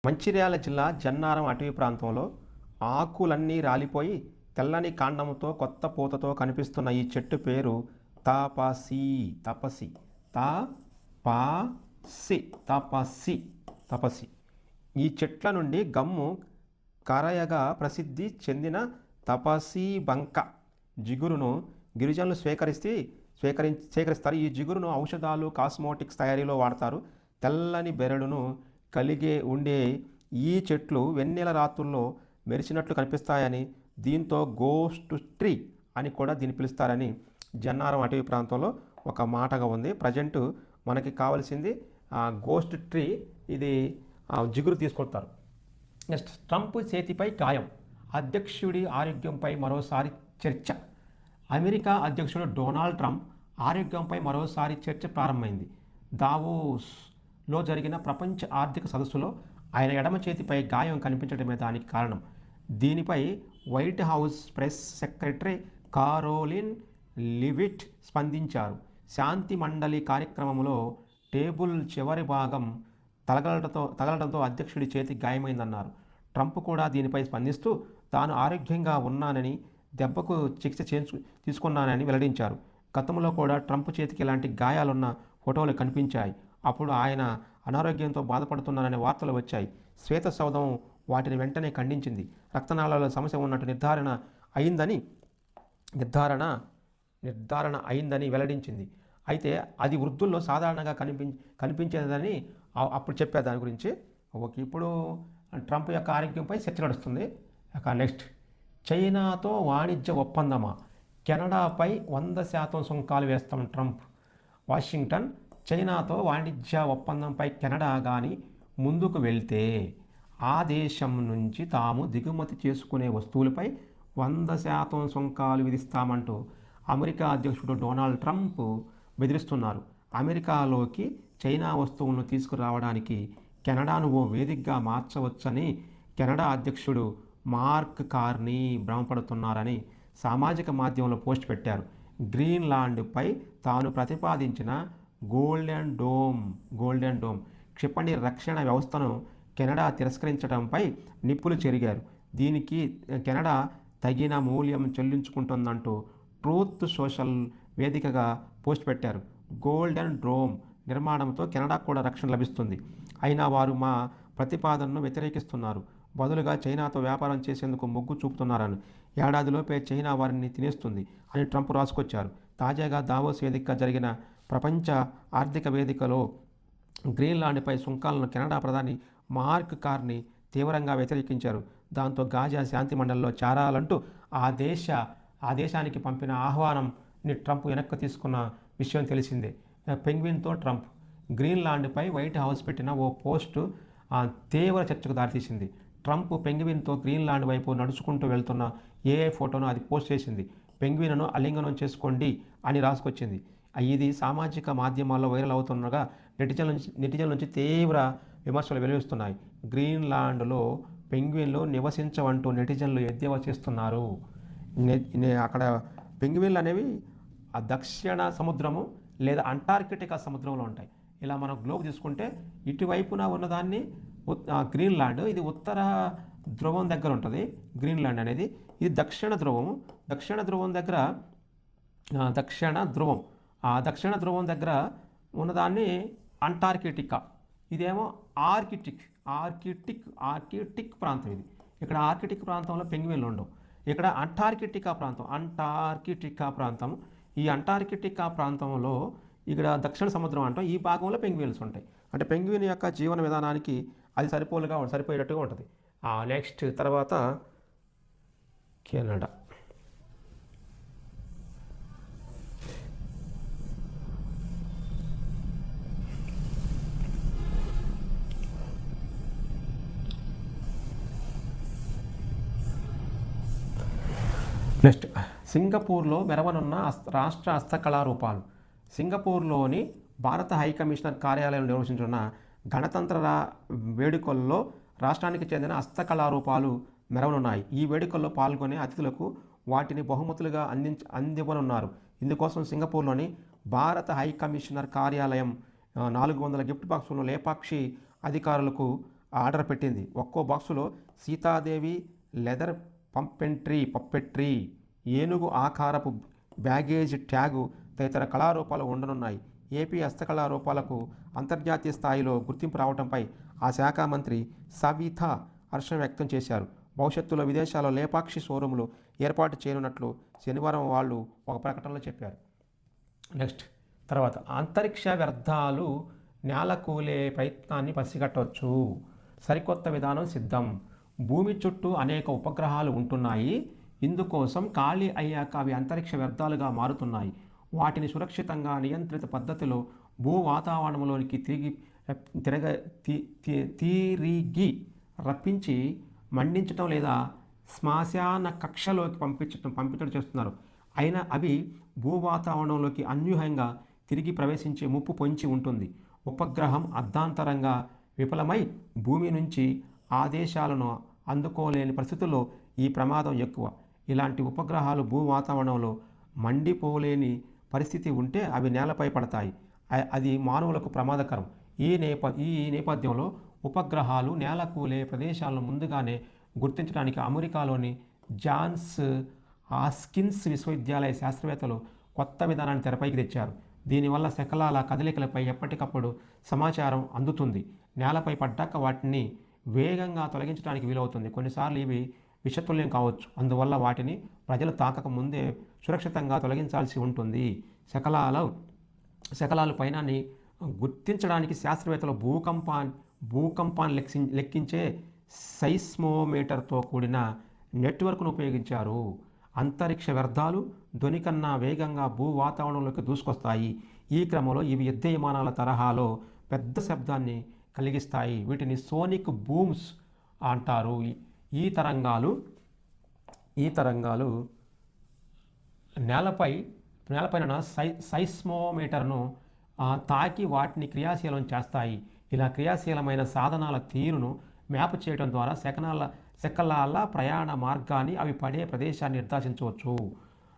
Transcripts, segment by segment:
మంచిర్యాల జిల్లా జన్నారం అటవీ ప్రాంతంలో ఆకులన్నీ రాలిపోయి తెల్లని కాండంతో కొత్త పూతతో కనిపిస్తున్న ఈ చెట్టు పేరు తాపసి. తపసి తపసి తపసి తపసి. ఈ చెట్ల నుండి గమ్ము కరయగా ప్రసిద్ధి చెందిన తపసి బంక జిగురును గిరిజనులు సేకరిస్తారు. ఈ జిగురును ఔషధాలు, కాస్మోటిక్స్ తయారీలో వాడతారు. తెల్లని బెరడును కలిగే ఉండే ఈ చెట్లు వెన్నెల రాత్రుల్లో మెరిసినట్లు కనిపిస్తాయని, దీంతో గోస్ట్ ట్రీ అని కూడా దీన్ని పిలుస్తారని జన్నారం అటవీ ప్రాంతంలో ఒక మాటగా ఉంది. ప్రజెంట్ మనకి కావాల్సింది గోస్ట్ ట్రీ. ఇది జిగురు తీసుకొస్తారు. నెక్స్ట్, ట్రంప్ చేతిపై గాయం, అధ్యక్షుడి ఆరోగ్యంపై మరోసారి చర్చ. అమెరికా అధ్యక్షుడు డొనాల్డ్ ట్రంప్ ఆరోగ్యంపై మరోసారి చర్చ ప్రారంభమైంది. దావోస్లో జరిగిన ప్రపంచ ఆర్థిక సదస్సులో ఆయన ఎడమ చేతిపై గాయం కనిపించడమే దానికి కారణం. దీనిపై white house press secretary Caroline leave it స్పందించారు. శాంతి మండలి కార్యక్రమంలో టేబుల్ చివరి భాగం తగలడంతో అధ్యక్షుడి చేతి గాయమైందన్నారు. ట్రంప్ కూడా దీనిపై స్పందిస్తూ తాను ఆరోగ్యంగా ఉన్నానని, దెబ్బకు చికిత్స తీసుకున్నానని వెల్లడించారు. గతంలో కూడా ట్రంప్ చేతికి ఇలాంటి గాయాలున్న ఫోటోలు కనిపించాయి. అప్పుడు ఆయన అనారోగ్యంతో బాధపడుతున్నారనే వార్తలు వచ్చాయి. శ్వేత సౌధం వాటిని వెంటనే ఖండించింది. రక్తనాళాల సమస్య ఉన్నట్టు నిర్ధారణ అయిందని వెల్లడించింది. అయితే అది వృద్ధుల్లో సాధారణంగా కనిపించేదని అప్పుడు చెప్పారు. దాని గురించి ఓకే. ఇప్పుడు ట్రంప్ యొక్క ఆరోగ్యంపై చర్చ నడుస్తుంది. నెక్స్ట్, చైనాతో వాణిజ్య ఒప్పందమా, కెనడాపై 100% సుంకాలు వేస్తాం ట్రంప్. వాషింగ్టన్, చైనాతో వాణిజ్య ఒప్పందంపై కెనడా కానీ ముందుకు వెళ్తే ఆ దేశం నుంచి తాము దిగుమతి చేసుకునే వస్తువులపై 100% సుంకాలు విధిస్తామంటూ అమెరికా అధ్యక్షుడు డొనాల్డ్ ట్రంప్ బెదిరిస్తున్నారు. అమెరికాలోకి చైనా వస్తువులను తీసుకురావడానికి కెనడాను ఓ వేదికగా మార్చవచ్చని కెనడా అధ్యక్షుడు మార్క్ కార్నీ భ్రమపడుతున్నారని సామాజిక మాధ్యమంలో పోస్ట్ పెట్టారు. గ్రీన్లాండ్పై తాను ప్రతిపాదించిన గోల్డెన్ డోమ్ క్షిపణి రక్షణ వ్యవస్థను కెనడా తిరస్కరించడంపై నిప్పులు చెరిగారు. దీనికి కెనడా తగిన మూల్యం చెల్లించుకుంటుందంటూ ట్రూత్ సోషల్ వేదికగా పోస్ట్ పెట్టారు. గోల్డెన్ డోమ్ నిర్మాణంతో కెనడాకు కూడా రక్షణ లభిస్తుంది. అయినా వారు మా ప్రతిపాదనను వ్యతిరేకిస్తున్నారు. బదులుగా చైనాతో వ్యాపారం చేసేందుకు మొగ్గు చూపుతున్నారని, ఏడాదిలోపే చైనా వారిని తినేస్తుంది అని ట్రంప్ రాసుకొచ్చారు. తాజాగా దావోస్ వేదికగా జరిగిన ప్రపంచ ఆర్థిక వేదికలో గ్రీన్లాండ్పై సుంకాలను కెనడా ప్రధాని మార్క్ కార్నీ తీవ్రంగా వ్యతిరేకించారు. దాంతో గాజా శాంతి మండలిలో చేరాలంటూ ఆ దేశానికి పంపిన ఆహ్వానంని ట్రంప్ వెనక్కి తీసుకున్న విషయం తెలిసిందే. పెంగ్విన్తో ట్రంప్, గ్రీన్లాండ్పై వైట్ హౌస్ పెట్టిన ఓ పోస్టు తీవ్ర చర్చకు దారితీసింది. ట్రంప్ పెంగ్విన్తో గ్రీన్లాండ్ వైపు నడుచుకుంటూ వెళ్తున్న ఏఐ ఫోటోను అది పోస్ట్ చేసింది. పెంగ్విన్ను ఆలింగనం చేసుకోండి అని రాసుకొచ్చింది. ఇది సామాజిక మాధ్యమాల్లో వైరల్ అవుతుండగా నెటిజన్ల నుంచి తీవ్ర విమర్శలు వెలువస్తున్నాయి. గ్రీన్లాండ్లో పెంగ్విన్లు నివసించవంటూ నెటిజన్లు ఎద్దేవా చేస్తున్నారు. అక్కడ పెంగ్విన్లు అనేవి ఆ దక్షిణ సముద్రము లేదా అంటార్కిటికా సముద్రంలో ఉంటాయి. ఇలా మనం గ్లోబ్ తీసుకుంటే ఇటువైపున ఉన్నదాన్ని గ్రీన్లాండ్, ఇది ఉత్తర ధ్రువం దగ్గర ఉంటుంది. గ్రీన్లాండ్ అనేది ఇది దక్షిణ ధ్రువం దగ్గర దక్షిణ ధ్రువం దగ్గర ఉన్నదాన్ని అంటార్కిటికా, ఇదేమో ఆర్కిటిక్ ప్రాంతం. ఇది ఇక్కడ ఆర్కిటిక్ ప్రాంతంలో పెంగ్విన్లు ఉండవు. ఇక్కడ అంటార్కిటికా ప్రాంతం. ఈ అంటార్కిటికా ప్రాంతంలో ఇక్కడ దక్షిణ సముద్రం అంటాం. ఈ భాగంలో పెంగ్విన్స్ ఉంటాయి. అంటే పెంగ్విన్ యొక్క జీవన విధానానికి అది సరిపోయేటట్టుగా ఉంటుంది. నెక్స్ట్ తర్వాత కెనడా. నెక్స్ట్, సింగపూర్లో మెరవనున్న రాష్ట్ర హస్తకళారూపాలు. సింగపూర్లోని భారత హైకమిషనర్ కార్యాలయంలో నిర్వహించున్న గణతంత్ర వేడుకల్లో రాష్ట్రానికి చెందిన హస్తకళారూపాలు మెరవనున్నాయి. ఈ వేడుకల్లో పాల్గొనే అతిథులకు వాటిని బహుమతులుగా అందివ్వనున్నారు. ఇందుకోసం సింగపూర్లోని భారత హైకమిషనర్ కార్యాలయం 400 గిఫ్ట్ బాక్సులను లేపాక్షి అధికారులకు ఆర్డర్ పెట్టింది. ఒక్కో బాక్సులో సీతాదేవి లెదర్ పప్పెట్రీ, ఏనుగు ఆకారపు బ్యాగేజ్ ట్యాగు తదితర కళారూపాలు ఉండనున్నాయి. ఏపీ హస్తకళారూపాలకు అంతర్జాతీయ స్థాయిలో గుర్తింపు రావడంపై ఆ శాఖ మంత్రి సవిత హర్షం వ్యక్తం చేశారు. భవిష్యత్తులో విదేశాల్లో లేపాక్షి షోరూములు ఏర్పాటు చేయనున్నట్లు శనివారం వాళ్ళు ఒక ప్రకటనలో చెప్పారు. నెక్స్ట్ తర్వాత అంతరిక్ష వ్యర్థాలు నేలకూలే ప్రయత్నాన్ని పసిగట్టవచ్చు. సరికొత్త విధానం సిద్ధం. భూమి చుట్టూ అనేక ఉపగ్రహాలు ఉంటున్నాయి. ఇందుకోసం ఖాళీ అయ్యాక అవి అంతరిక్ష వ్యర్థాలుగా మారుతున్నాయి. వాటిని సురక్షితంగా నియంత్రిత పద్ధతిలో భూ వాతావరణంలోనికి తిరిగి రప్పించి మండించడం లేదా శ్మశాన కక్షలోకి పంపించడం చేస్తున్నారు. అయినా అవి భూ వాతావరణంలోకి అన్యూహంగా తిరిగి ప్రవేశించే ముప్పు పొంచి ఉంటుంది. ఉపగ్రహం అర్ధాంతరంగా విఫలమై భూమి నుంచి ఆదేశాలను అందుకోలేని పరిస్థితుల్లో ఈ ప్రమాదం ఎక్కువ. ఇలాంటి ఉపగ్రహాలు భూ వాతావరణంలో మండిపోలేని పరిస్థితి ఉంటే అవి నేలపై పడతాయి. అది మానవులకు ప్రమాదకరం. ఈ నేపథ్యంలో ఉపగ్రహాలు నేలకూలే ప్రదేశాలను ముందుగానే గుర్తించడానికి అమెరికాలోని జాన్స్ హాప్కిన్స్ విశ్వవిద్యాలయ శాస్త్రవేత్తలు కొత్త విధానాన్ని తెరపైకి తెచ్చారు. దీనివల్ల శకలాల కదలికలపై ఎప్పటికప్పుడు సమాచారం అందుతుంది. నేలపై పడ్డాక వాటిని వేగంగా తొలగించడానికి వీలవుతుంది. కొన్నిసార్లు ఇవి విషతుల్యం కావచ్చు. అందువల్ల వాటిని ప్రజలు తాకక ముందే సురక్షితంగా తొలగించాల్సి ఉంటుంది. శకలాలు పైనాన్ని గుర్తించడానికి శాస్త్రవేత్తలు భూకంపాన్ని లెక్కించే సైస్మోమీటర్తో కూడిన నెట్వర్క్ను ఉపయోగించారు. అంతరిక్ష వ్యర్థాలు ధ్వని కన్నా వేగంగా భూ వాతావరణంలోకి దూసుకొస్తాయి. ఈ క్రమంలో ఇవి యుద్ధ విమానాల తరహాలో పెద్ద శబ్దాన్ని కలిగిస్తాయి. వీటిని సోనిక్ బూమ్స్ అంటారు. ఈ తరంగాలు నేలపైన సైస్మోమీటర్ను తాకి వాటిని క్రియాశీలం చేస్తాయి. ఇలా క్రియాశీలమైన సాధనాల తీరును మ్యాప్ చేయడం ద్వారా శకలాల ప్రయాణ మార్గాన్ని, అవి పడే ప్రదేశాన్ని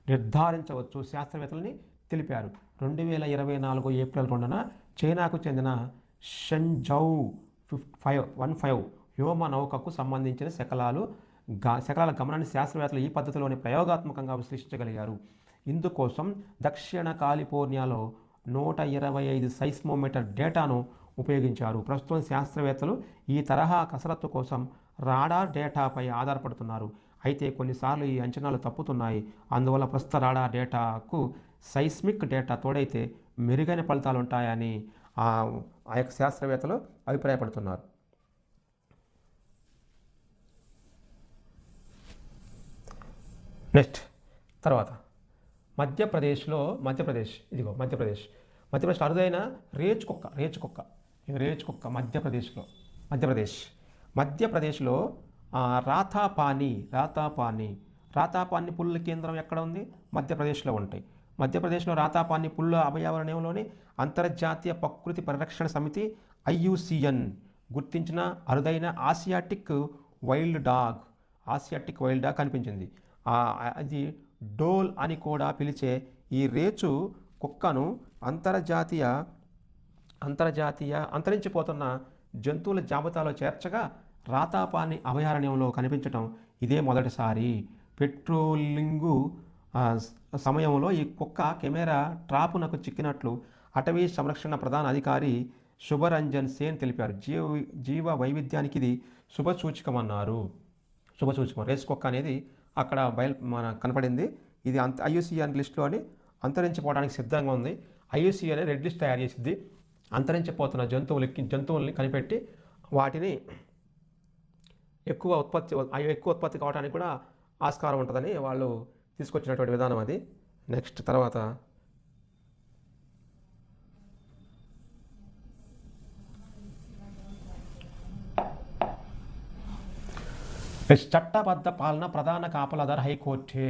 నిర్ధారించవచ్చు శాస్త్రవేత్తలని తెలిపారు. 2024 ఏప్రిల్ 2న చైనాకు చెందిన షెన్జౌ 15 వ్యోమ నౌకకు సంబంధించిన శకలాల గమనాన్ని శాస్త్రవేత్తలు ఈ పద్ధతిలోనే ప్రయోగాత్మకంగా విశ్లేషించగలిగారు. ఇందుకోసం దక్షిణ కాలిఫోర్నియాలో 125 సైస్మోమీటర్ డేటాను ఉపయోగించారు. ప్రస్తుతం శాస్త్రవేత్తలు ఈ తరహా కసరత్తు కోసం రాడార్ డేటాపై ఆధారపడుతున్నారు. అయితే కొన్నిసార్లు ఈ అంచనాలు తప్పుతున్నాయి. అందువల్ల ప్రస్తుత రాడార్ డేటాకు సైస్మిక్ డేటా తోడైతే మెరుగైన ఫలితాలు ఉంటాయని ఆ యొక్క శాస్త్రవేత్తలు అభిప్రాయపడుతున్నారు. నెక్స్ట్ తర్వాత మధ్యప్రదేశ్లో అరుదైన రేచ్ కుక్క మధ్యప్రదేశ్లో రాతాపాని పుల్ల కేంద్రం ఎక్కడ ఉంది? మధ్యప్రదేశ్లో ఉంటాయి. మధ్యప్రదేశ్లో రాతాపాని పుల్ల అభయారణ్యంలోని అంతర్జాతీయ ప్రకృతి పరిరక్షణ సమితి IUCN గుర్తించిన అరుదైన ఆసియాటిక్ వైల్డ్ డాగ్ కనిపించింది. అది డోల్ అని కూడా పిలిచే ఈ రేచు కుక్కను అంతరించిపోతున్న జంతువుల జాబితాలో చేర్చగా రాతాపాని అభయారణ్యంలో కనిపించడం ఇదే మొదటిసారి. పెట్రోలింగు సమయంలో ఈ కుక్క కెమెరా ట్రాపునకు చిక్కినట్లు అటవీ సంరక్షణ ప్రధాన అధికారి శుభరంజన్ సేన్ తెలిపారు. జీవ వైవిధ్యానికి ఇది శుభసూచకమన్నారు. రేస్ కుక్క అనేది అక్కడ కనపడింది. ఇది IUCN లిస్టులోని అంతరించిపోవడానికి సిద్ధంగా ఉంది. IUCN రెడ్ లిస్ట్ తయారు చేసింది. అంతరించిపోతున్న జంతువుల్ని కనిపెట్టి వాటిని ఎక్కువ ఉత్పత్తి కావడానికి కూడా ఆస్కారం ఉంటుందని వాళ్ళు తీసుకొచ్చినటువంటి విధానం అది. నెక్స్ట్ తర్వాత చట్టబద్ధ పాలన ప్రధాన కాపలాదారు హైకోర్టే.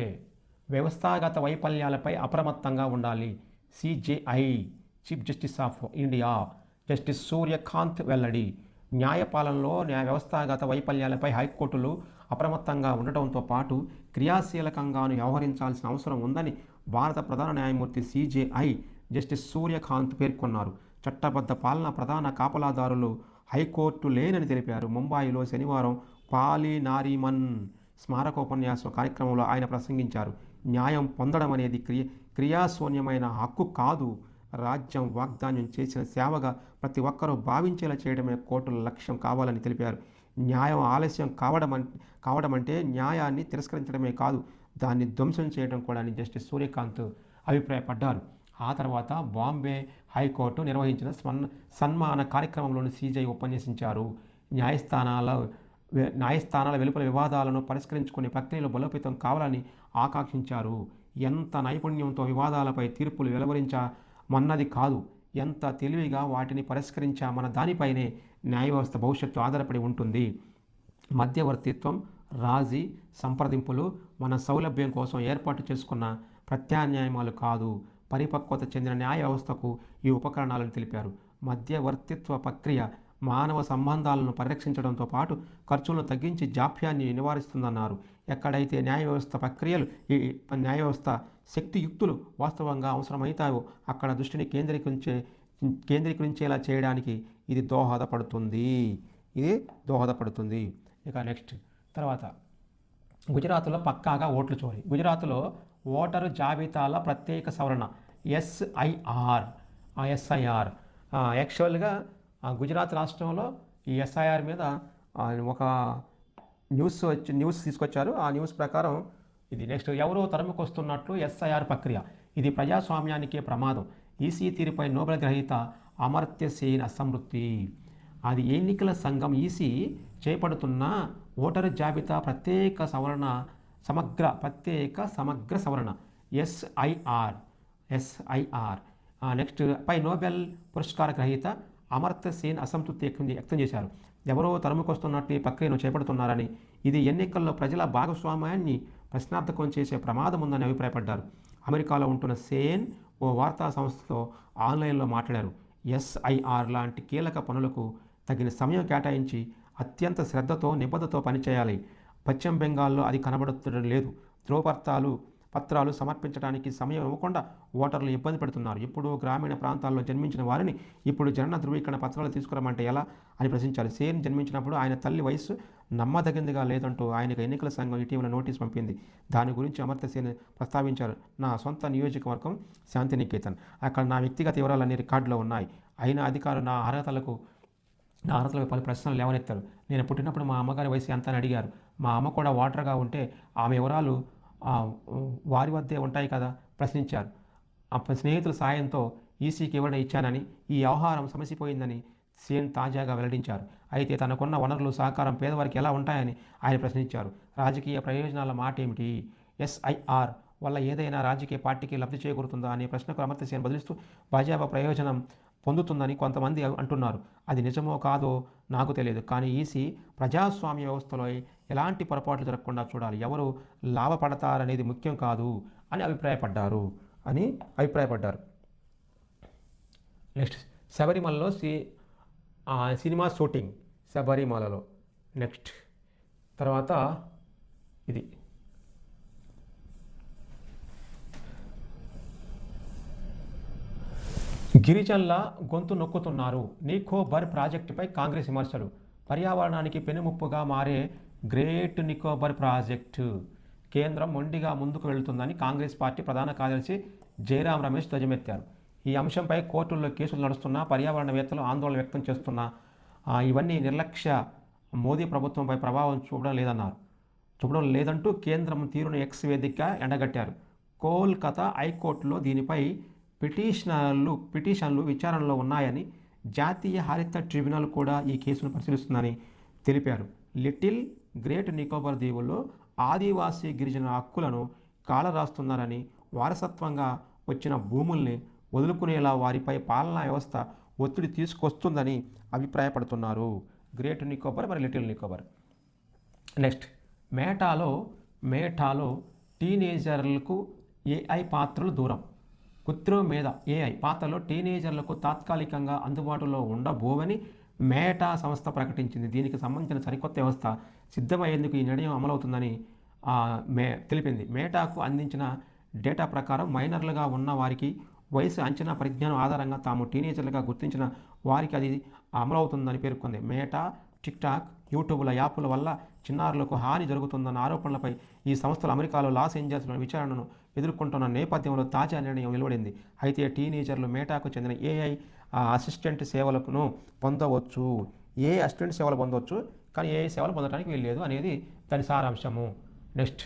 వ్యవస్థాగత వైఫల్యాలపై అప్రమత్తంగా ఉండాలి. CJI chief justice of India justice Suryakant వెల్లడి. న్యాయపాలనలో వ్యవస్థాగత వైఫల్యాలపై హైకోర్టులు అప్రమత్తంగా ఉండటంతో పాటు క్రియాశీలకంగాను వ్యవహరించాల్సిన అవసరం ఉందని భారత ప్రధాన న్యాయమూర్తి CJI జస్టిస్ సూర్యకాంత్ పేర్కొన్నారు. చట్టబద్ధ పాలన ప్రధాన కాపలాదారులు హైకోర్టు లేనని తెలిపారు. ముంబైలో శనివారం పాలి నారీమన్ స్మారకోపన్యాసం కార్యక్రమంలో ఆయన ప్రసంగించారు. న్యాయం పొందడం అనేది క్రియాశూన్యమైన హక్కు కాదు, రాజ్యం వాగ్దానం చేసిన సేవగా ప్రతి ఒక్కరూ భావించేలా చేయడమే కోర్టుల లక్ష్యం కావాలని తెలిపారు. న్యాయం ఆలస్యం కావడం అంటే న్యాయాన్ని తిరస్కరించడమే కాదు, దాన్ని ధ్వంసం చేయడం కూడా అని జస్టిస్ సూర్యకాంత్ అభిప్రాయపడ్డారు. ఆ తర్వాత బాంబే హైకోర్టు నిర్వహించిన సన్మాన కార్యక్రమంలోని సీజై ఉపన్యసించారు. న్యాయస్థానాల వెలుపల వివాదాలను పరిష్కరించుకునే ప్రక్రియలు బలోపేతం కావాలని ఆకాంక్షించారు. ఎంత నైపుణ్యంతో వివాదాలపై తీర్పులు వెలువరించామన్నది కాదు, ఎంత తెలివిగా వాటిని పరిష్కరించామన్న దానిపైనే న్యాయ వ్యవస్థ భవిష్యత్తు ఆధారపడి ఉంటుంది. మధ్యవర్తిత్వం, రాజీ సంప్రదింపులు మన సౌలభ్యం కోసం ఏర్పాటు చేసుకున్న ప్రత్యామ్నాయాలు కాదు, పరిపక్వత చెందిన న్యాయ వ్యవస్థకు ఈ ఉపకరణాలను తెలిపారు. మధ్యవర్తిత్వ ప్రక్రియ మానవ సంబంధాలను పరిరక్షించడంతో పాటు ఖర్చులను తగ్గించి జాప్యాన్ని నివారిస్తుందన్నారు. ఎక్కడైతే న్యాయ వ్యవస్థ ప్రక్రియలు ఈ న్యాయ వ్యవస్థ శక్తియుక్తులు వాస్తవంగా అవసరమవుతాయో అక్కడ దృష్టిని కేంద్రీకరించేలా చేయడానికి ఇది దోహదపడుతుంది. ఇక నెక్స్ట్ తర్వాత గుజరాత్లో పక్కాగా ఓట్లు చోరీ. గుజరాత్లో ఓటరు జాబితాల ప్రత్యేక సవరణ ఎస్ఐఆర్. యాక్చువల్గా గుజరాత్ రాష్ట్రంలో ఈ ఎస్ఐఆర్ మీద ఒక న్యూస్ తీసుకొచ్చారు. ఆ న్యూస్ ప్రకారం ఇది నెక్స్ట్ ఎవరో తరుముకొస్తున్నట్లు ఎస్ఐఆర్ ప్రక్రియ, ఇది ప్రజాస్వామ్యానికే ప్రమాదం. ఈసీ తీరుపై నోబెల్ గ్రహీత అమర్త్య సేన్ అసంతృప్తి. అది ఎన్నికల సంఘం ఈసీ చేపడుతున్న ఓటరు జాబితా ప్రత్యేక సమగ్ర సవరణ ఎస్ఐఆర్. నెక్స్ట్ పై నోబెల్ పురస్కార గ్రహీత అమర్త్య సేన్ అసంతృప్తి వ్యక్తం చేశారు. ఎవరో తరుముకొస్తున్నట్టు ఈ ప్రక్రియను చేపడుతున్నారని, ఇది ఎన్నికల్లో ప్రజల భాగస్వామ్యాన్ని ప్రశ్నార్థకం చేసే ప్రమాదం ఉందని అభిప్రాయపడ్డారు. అమెరికాలో ఉంటున్న సేన్ ఓ వార్తా సంస్థతో ఆన్లైన్లో మాట్లాడారు. ఎస్ఐఆర్ లాంటి కీలక పనులకు తగిన సమయం కేటాయించి అత్యంత శ్రద్ధతో నిబద్ధతో పనిచేయాలి. పశ్చిమ బెంగాల్లో అది కనబడటం లేదు. పత్రాలు సమర్పించడానికి సమయం ఇవ్వకుండా ఓటర్లు ఇబ్బంది పెడుతున్నారు. ఇప్పుడు గ్రామీణ ప్రాంతాల్లో జన్మించిన వారిని ఇప్పుడు జనన ధృవీకరణ పత్రాలు తీసుకురమంటే ఎలా అని ప్రశ్నించారు. సేన్ జన్మించినప్పుడు ఆయన తల్లి వయస్సు నమ్మదగిందిగా లేదంటూ ఆయనకు ఎన్నికల సంఘం ఇటీవల నోటీసు పంపింది. దాని గురించి అమర్త్య సేన్ ప్రస్తావించారు. నా సొంత నియోజకవర్గం శాంతినికేతన్, అక్కడ నా వ్యక్తిగత వివరాలన్నీ రికార్డులో ఉన్నాయి. అయినా అధికారులు నా అర్హతలపై పలు ప్రశ్నలు లేవనెత్తారు. నేను పుట్టినప్పుడు మా అమ్మగారి వయసు ఎంత అని అడిగారు. మా అమ్మ కూడా ఓటర్గా ఉంటే ఆమె వివరాలు వారి వద్దే ఉంటాయి కదా ప్రశ్నించారు. స్నేహితుల సాయంతో ఈసీకి వివరణ ఇచ్చానని, ఈ వ్యవహారం సమసిపోయిందని సేన్ తాజాగా వెల్లడించారు. అయితే తనకున్న వనరులు సహకారం పేదవారికి ఎలా ఉంటాయని ఆయన ప్రశ్నించారు. రాజకీయ ప్రయోజనాల మాట ఏమిటి? ఎస్ఐఆర్ వల్ల ఏదైనా రాజకీయ పార్టీకి లబ్ధి చేకూరుతుందా అనే ప్రశ్నకు అమర్త్య సేన్ బదులిస్తూ భాజపా ప్రయోజనం పొందుతుందని కొంతమంది అంటున్నారు. అది నిజమో కాదో నాకు తెలియదు, కానీ ఈసీ ప్రజాస్వామ్య వ్యవస్థలో ఎలాంటి పొరపాట్లు జరగకుండా చూడాలి, ఎవరు లాభపడతారనేది ముఖ్యం కాదు అని అభిప్రాయపడ్డారు. నెక్స్ట్ శబరిమలలో సినిమా షూటింగ్ శబరిమలలో. నెక్స్ట్ తర్వాత ఇది గిరిజనుల గొంతు నొక్కుతున్నారు. నికోబార్ ప్రాజెక్టుపై కాంగ్రెస్ విమర్శలు. పర్యావరణానికి పెనుముప్పుగా మారే గ్రేట్ నికోబార్ ప్రాజెక్టు కేంద్రం మొండిగా ముందుకు వెళుతుందని కాంగ్రెస్ పార్టీ ప్రధాన కార్యదర్శి జయరాం రమేష్ ధ్వజమెత్తారు. ఈ అంశంపై కోర్టుల్లో కేసులు నడుస్తున్నా పర్యావరణవేత్తలు ఆందోళన వ్యక్తం చేస్తున్నా ఇవన్నీ నిర్లక్ష్య మోదీ ప్రభుత్వంపై ప్రభావం చూపడం లేదంటూ కేంద్రం తీరును ఎక్స్ వేదికగా ఎండగట్టారు. కోల్కతా హైకోర్టులో దీనిపై పిటిషన్లు విచారణలో ఉన్నాయని, జాతీయ హరిత ట్రిబ్యునల్ కూడా ఈ కేసును పరిశీలిస్తుందని తెలిపారు. లిటిల్ గ్రేట్ నికోబార్ దీవుల్లో ఆదివాసీ గిరిజన హక్కులను కాలరాస్తున్నారని, వారసత్వంగా వచ్చిన భూముల్ని వదులుకునేలా వారిపై పాలనా వ్యవస్థ ఒత్తిడి తీసుకొస్తుందని అభిప్రాయపడుతున్నారు. గ్రేట్ నికోబార్ మరి లిటిల్ నికోబార్. నెక్స్ట్ మేటాలో టీనేజర్లకు ఏఐ పాత్రలు దూరం. కృత్రిమ మీద ఏఐ పాత్రలో టీనేజర్లకు తాత్కాలికంగా అందుబాటులో ఉండబోవని మేటా సంస్థ ప్రకటించింది. దీనికి సంబంధించిన సరికొత్త వ్యవస్థ సిద్ధమయ్యేందుకు ఈ నిర్ణయం అమలవుతుందని తెలిపింది. మేటాకు అందించిన డేటా ప్రకారం మైనర్లుగా ఉన్న వారికి వయసు అంచనా పరిజ్ఞానం ఆధారంగా తాము టీనేజర్లుగా గుర్తించిన వారికి అది అమలవుతుందని పేర్కొంది. మేటా, టిక్టాక్, యూట్యూబ్ల యాప్ల వల్ల చిన్నారులకు హాని జరుగుతుందన్న ఆరోపణలపై ఈ సంస్థలు అమెరికాలో లాస్ ఏంజల్స్లో విచారణను ఎదుర్కొంటున్న నేపథ్యంలో తాజా నిర్ణయం వెలువడింది. అయితే టీనేజర్లు మేటాకు చెందిన ఏఐ అసిస్టెంట్ సేవలను పొందవచ్చు. ఏఐ అసిస్టెంట్ సేవలు పొందవచ్చు, కానీ ఏఐ సేవలు పొందడానికి వీల్లేదు అనేది దాని సారాంశము. నెక్స్ట్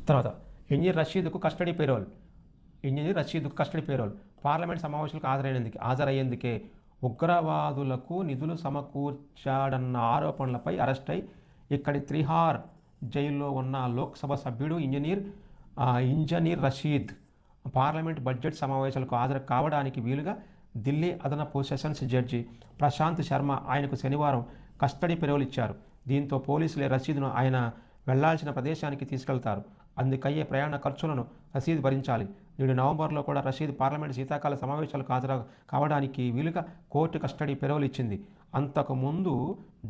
తర్వాత ఇంజనీర్ రషీద్కు కస్టడీ పేరోల్. పార్లమెంట్ సమావేశాలకు హాజరయ్యేందుకే ఉగ్రవాదులకు నిధులు సమకూర్చాడన్న ఆరోపణలపై అరెస్టై ఇక్కడి త్రిహార్ జైల్లో ఉన్న లోక్సభ సభ్యుడు ఇంజనీర్ రషీద్ పార్లమెంట్ బడ్జెట్ సమావేశాలకు హాజరు కావడానికి వీలుగా ఢిల్లీ అదనపు సెషన్స్ జడ్జి ప్రశాంత్ శర్మ ఆయనకు శనివారం కస్టడీ పెరోల్ ఇచ్చారు. దీంతో పోలీసులే రషీద్ను ఆయన వెళ్లాల్సిన ప్రదేశానికి తీసుకెళ్తారు. అందుకయ్యే ప్రయాణ ఖర్చులను రషీద్ భరించాలి. నేడు నవంబర్లో కూడా రషీద్ పార్లమెంట్ శీతాకాల సమావేశాలకు హాజరు కావడానికి వీలుగా కోర్టు కస్టడీ పెరోల్ ఇచ్చింది. అంతకుముందు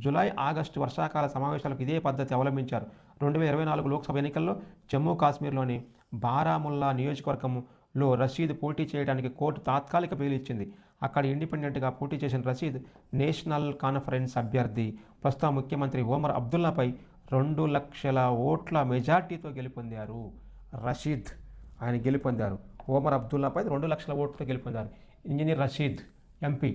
జూలై, ఆగస్టు వర్షాకాల సమావేశాలకు ఇదే పద్ధతి అవలంబించారు. 2024 లోక్సభ ఎన్నికల్లో జమ్మూ కాశ్మీర్లోని బారాముల్లా నియోజకవర్గంలో రషీద్ పోటీ చేయడానికి కోర్టు తాత్కాలిక బెయిల్ ఇచ్చింది. అక్కడ ఇండిపెండెంట్గా పోటీ చేసిన రషీద్ నేషనల్ కాన్ఫరెన్స్ అభ్యర్థి, ప్రస్తుత ముఖ్యమంత్రి ఒమర్ అబ్దుల్లాపై 2 లక్షల ఓట్ల మెజార్టీతో గెలుపొందారు. రషీద్ ఆయన గెలుపొందారు. ఒమర్ అబ్దుల్లాపై 2 లక్షల ఓట్లతో గెలుపొందారు. Engineer Rashid MP.